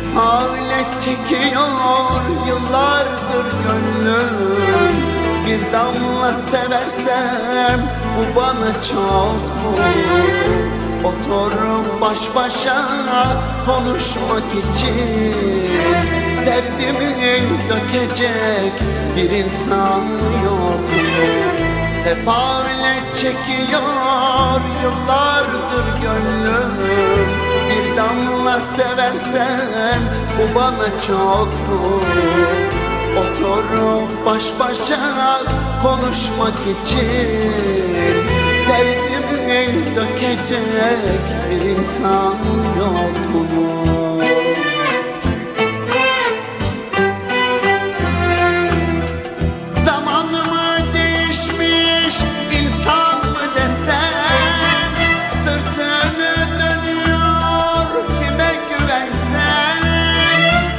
Sefalet çekiyor yıllardır gönlüm. Bir damla seversem bu bana çok mu? Oturup baş başa konuşmak için derdimi dökecek bir insan yok mu? Sefalet çekiyor yıllardır gönlüm. Bir damla seversem bu bana çok mu? Oturup baş başa konuşmak için derdimi dökecek bir insan yok mu? Zaman mı değişmiş, insan mı desem? Sırtını dönüyor, kime güvensem?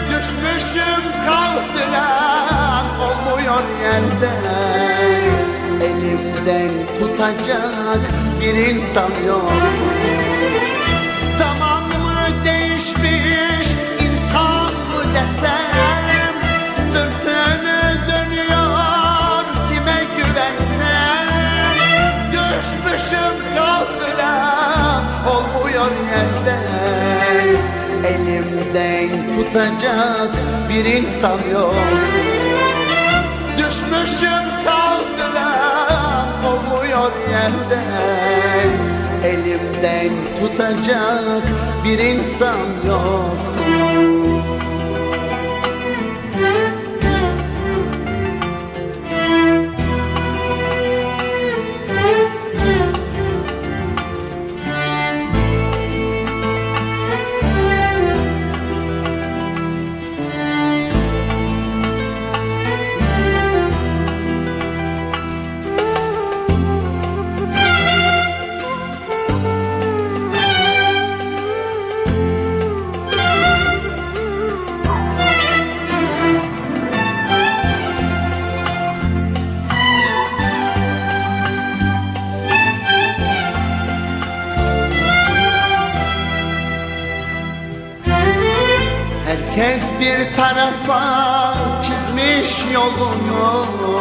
Düşmüşüm kaldıran olmuyor yerden. Elimden tutacak bir insan yok. Zaman mı değişmiş, insan mı desem? Sırtını dönüyor, kime güvensem? Düşmüşüm kaldıran olmuyor yerden. Elimden tutacak bir insan yok. Düşmüşüm kaldıran olmuyor yerden. Elimden tutacak bir insan yok. Herkes bir tarafa çizmiş yolunu.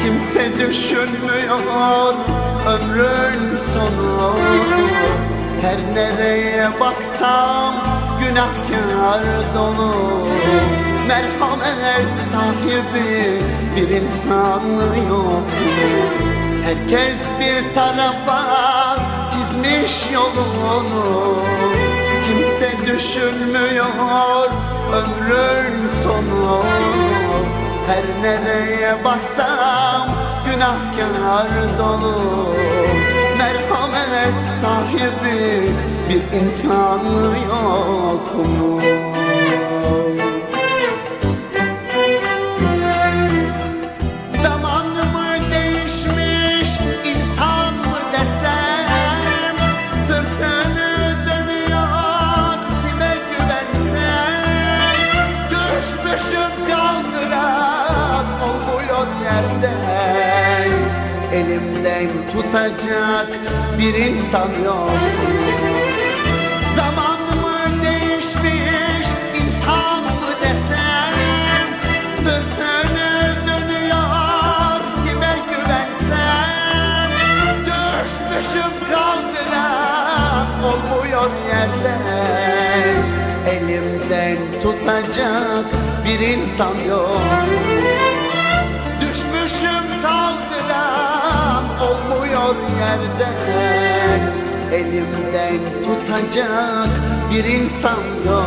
Kimse düşünmüyor ömrün sonu. Her nereye baksam günahkar dolu. Merhamet sahibi bir insan yok. Herkes bir tarafa çizmiş yolunu. Kimse düşünmüyor ömrün sonu. Her nereye baksam günahkar dolu. Merhamet sahibi bir insan yok mu? Zaman mı değişmiş, insan mı desem? Sırtını dönüyor, kime güvensem? Düşmüşüm kaldıran olmuyor yerden. Elimden tutacak bir insan yok. Zaman mı değişmiş, insan mı desem? Sırtını dönüyor, kime güvensem? Düşmüşüm kaldıran olmuyor yerden. Elimden tutacak bir insan yok. Düşmüşüm kaldıran olmuyor yerden. Elimden tutacak bir insan yok.